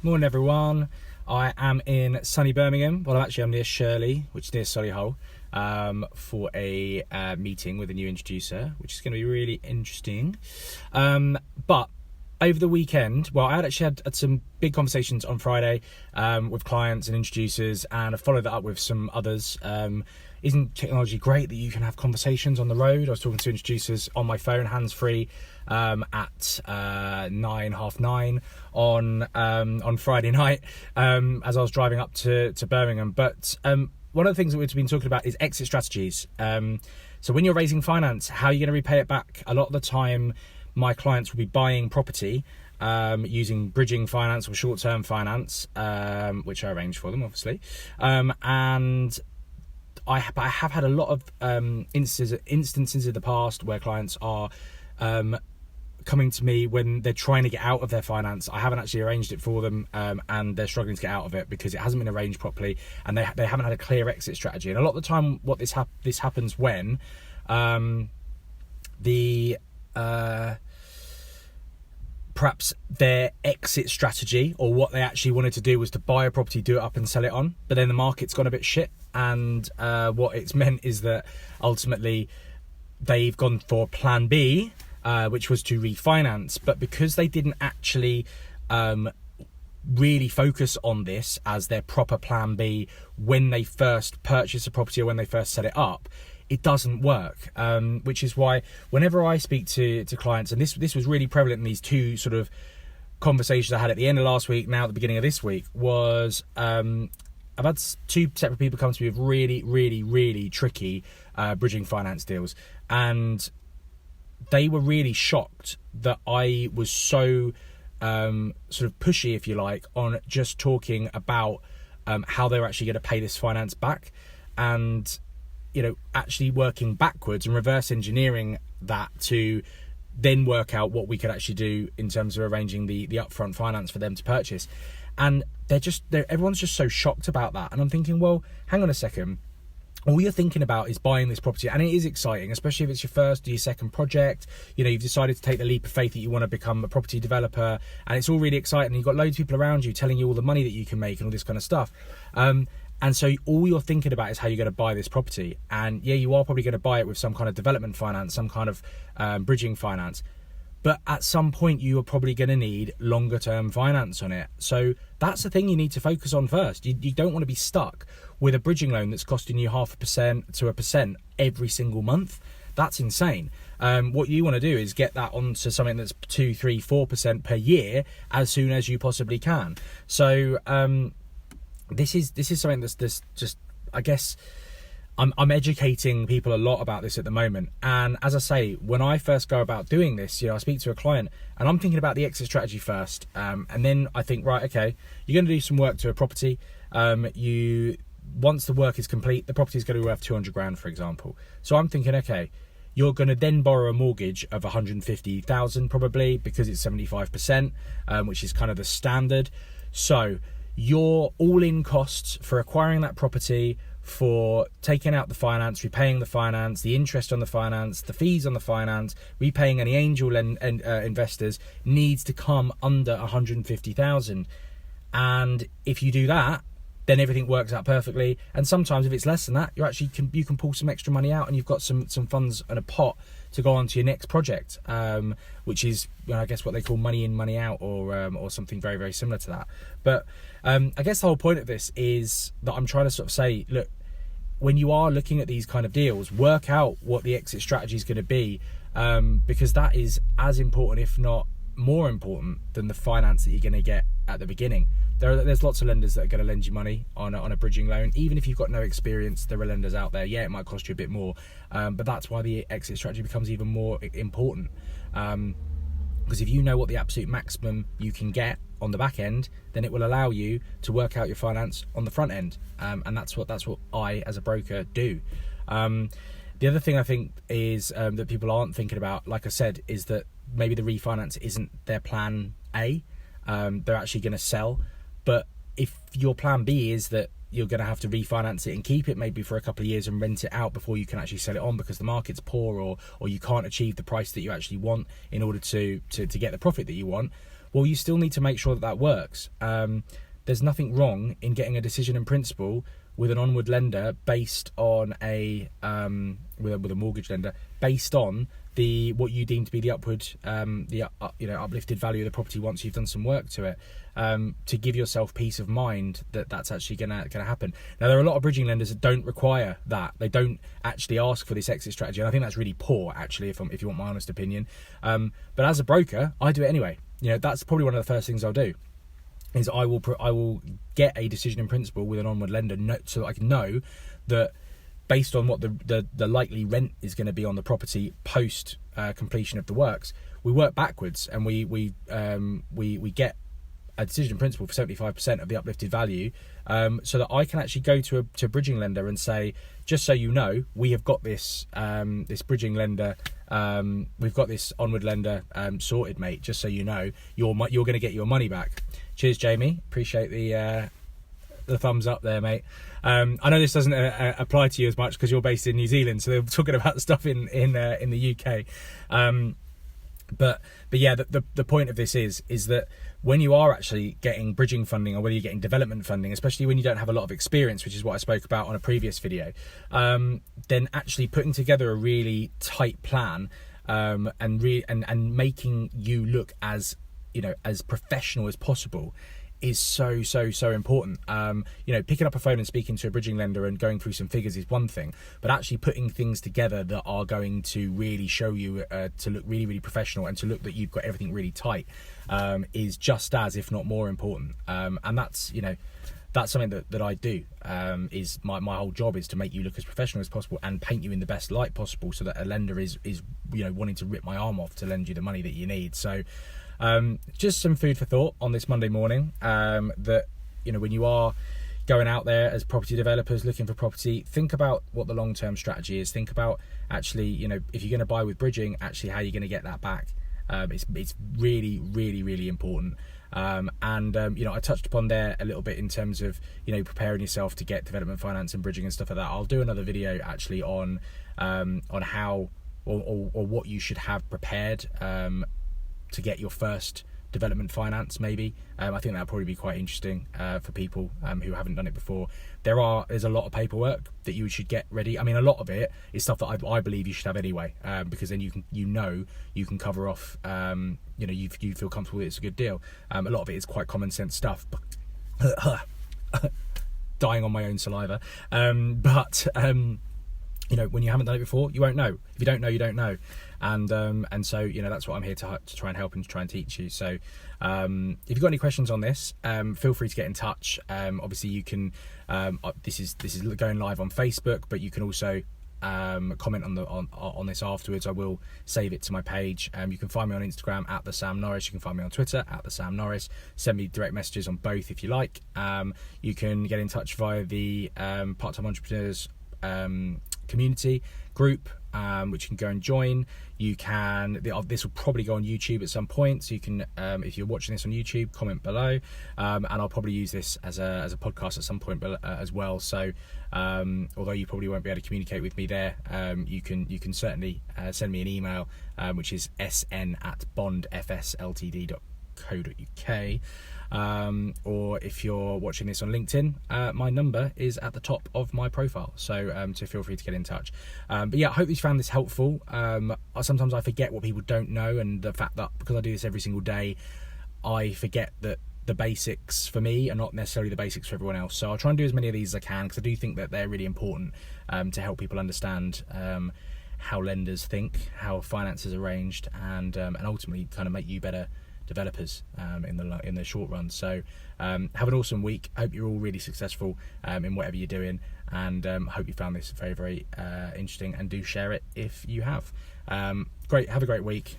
Morning everyone. I am in sunny Birmingham. Well, I'm near Shirley, which is near Solihull, for a meeting with a new introducer, which is going to be really interesting. But over the weekend, well, I had some big conversations on Friday with clients and introducers, and I followed that up with some others. Isn't technology great that you can have conversations on the road? I was talking to introducers on my phone, hands-free, at 9:30 on Friday night, as I was driving up to Birmingham. But one of the things that we've been talking about is exit strategies. So when you're raising finance, how are you going to repay it back? A lot of the time, my clients will be buying property using bridging finance or short-term finance, which I arrange for them, obviously, and I have had a lot of instances in the past where clients are coming to me when they're trying to get out of their finance. I haven't actually arranged it for them, and they're struggling to get out of it because it hasn't been arranged properly, and they haven't had a clear exit strategy. And a lot of the time, what this happens when perhaps their exit strategy, or what they actually wanted to do, was to buy a property, do it up and sell it on, but then the market's gone a bit shit, and what it's meant is that ultimately they've gone for plan B, which was to refinance. But because they didn't actually really focus on this as their proper plan B when they first purchase a property or when they first set it up, it doesn't work, which is why whenever I speak to clients, and this was really prevalent in these two sort of conversations I had at the end of last week, now at the beginning of this week, was I've had two separate people come to me with really tricky bridging finance deals, and they were really shocked that I was so sort of pushy, if you like, on just talking about how they were actually going to pay this finance back, and actually working backwards and reverse engineering that to then work out what we could actually do in terms of arranging the upfront finance for them to purchase. And everyone's just so shocked about that. And I'm thinking, well, hang on a second. All you're thinking about is buying this property, and it is exciting, especially if it's your first or your second project. You've decided to take the leap of faith that you want to become a property developer, and it's all really exciting. You've got loads of people around you telling you all the money that you can make and all this kind of stuff. And so all you're thinking about is how you're going to buy this property. And yeah, you are probably going to buy it with some kind of development finance, some kind of bridging finance. But at some point, you are probably going to need longer term finance on it. So that's the thing you need to focus on first. You don't want to be stuck with a bridging loan that's costing you 0.5% to 1% every single month. That's insane. What you want to do is get that onto something that's 2, 3, 4% per year as soon as you possibly can. So this is something that's just, I guess, I'm educating people a lot about this at the moment. And as I say, when I first go about doing this, I speak to a client and I'm thinking about the exit strategy first. And then I think, right, okay, you're going to do some work to a property. Once the work is complete, the property is going to be worth 200 grand, for example. So I'm thinking, okay, you're going to then borrow a mortgage of 150,000 probably, because it's 75%, which is kind of the standard. So your all-in costs for acquiring that property, for taking out the finance, repaying the finance, the interest on the finance, the fees on the finance, repaying any angel investors, needs to come under 150,000. And if you do that, then everything works out perfectly. And sometimes if it's less than that, you can pull some extra money out, and you've got some funds and a pot to go on to your next project, which is, I guess, what they call money in, money out, or something very, very similar to that. But I guess the whole point of this is that I'm trying to sort of say, look, when you are looking at these kind of deals, work out what the exit strategy is going to be, because that is as important, if not more important, than the finance that you're going to get at the beginning. There's lots of lenders that are going to lend you money on a bridging loan. Even if you've got no experience, there are lenders out there. Yeah, it might cost you a bit more, but that's why the exit strategy becomes even more important. Because if you know what the absolute maximum you can get on the back end, then it will allow you to work out your finance on the front end, and that's what I, as a broker, do. The other thing I think is that people aren't thinking about, like I said, is that maybe the refinance isn't their plan A. They're actually going to sell. But if your plan B is that you're going to have to refinance it and keep it maybe for a couple of years and rent it out before you can actually sell it on because the market's poor, or you can't achieve the price that you actually want in order to get the profit that you want, well, you still need to make sure that that works. There's nothing wrong in getting a decision in principle with an onward lender based on with a mortgage lender based on what you deem to be the uplifted value of the property once you've done some work to it, to give yourself peace of mind that that's actually gonna happen. Now, there are a lot of bridging lenders that don't require that. They don't actually ask for this exit strategy, and I think that's really poor, actually, if you want my honest opinion. But as a broker, I do it anyway. That's probably one of the first things I'll do. Is I will get a decision in principle with an onward lender, so that I can know that based on what the likely rent is going to be on the property post completion of the works, we work backwards and we get a decision in principle for 75% of the uplifted value, so that I can actually go to a bridging lender and say, just so you know, we have got this this bridging lender, we've got this onward lender sorted, mate. Just so you know, you're going to get your money back. Cheers, Jamie. Appreciate the thumbs up there, mate. I know this doesn't apply to you as much because you're based in New Zealand, so they're talking about stuff in the UK. But yeah, the point of this is that when you are actually getting bridging funding, or whether you're getting development funding, especially when you don't have a lot of experience, which is what I spoke about on a previous video, then actually putting together a really tight plan, and making you look as professional as possible is so important. Picking up a phone and speaking to a bridging lender and going through some figures is one thing, but actually putting things together that are going to really show you to look really, really professional and to look that you've got everything really tight is just as, if not more important. And that's something that I do. Is my whole job is to make you look as professional as possible and paint you in the best light possible, so that a lender is wanting to rip my arm off to lend you the money that you need. So just some food for thought on this Monday morning, that when you are going out there as property developers looking for property, think about what the long-term strategy is. Think about actually, if you're going to buy with bridging, actually how you're going to get that back. It's really, really, really important. I touched upon there a little bit in terms of preparing yourself to get development finance and bridging and stuff like that. I'll do another video actually on how or what you should have prepared to get your first development finance, maybe. I think that'll probably be quite interesting for people who haven't done it before. There's a lot of paperwork that you should get ready. I mean, a lot of it is stuff that I believe you should have anyway, because then you can cover off. You feel comfortable that it's a good deal. A lot of it is quite common sense stuff. Dying on my own saliva. But when you haven't done it before, you won't know. If you don't know, you don't know. And so that's what I'm here to try and help and to try and teach you. So if you've got any questions on this, feel free to get in touch. Obviously you can this is going live on Facebook, but you can also comment on this afterwards. I will save it to my page. You can find me on Instagram at the Sam Norris. You can find me on Twitter at the Sam Norris. Send me direct messages on both if you like. You can get in touch via the Part-Time Entrepreneurs community group, which you can go and join. You can, this will probably go on YouTube at some point, so you can, if you're watching this on YouTube, comment below, and I'll probably use this as a podcast at some point as well. So although you probably won't be able to communicate with me there, you can certainly send me an email, which is sn@bondfsltd.co.uk. Or if you're watching this on LinkedIn, my number is at the top of my profile, so feel free to get in touch. But yeah, I hope you found this helpful. Sometimes I forget what people don't know, and the fact that because I do this every single day, I forget that the basics for me are not necessarily the basics for everyone else. So I'll try and do as many of these as I can, because I do think that they're really important to help people understand how lenders think, how finance is arranged, and ultimately kind of make you better developers in the short run. So have an awesome week. Hope you're all really successful in whatever you're doing, and hope you found this very, very interesting, and do share it if you have. Great, have a great week.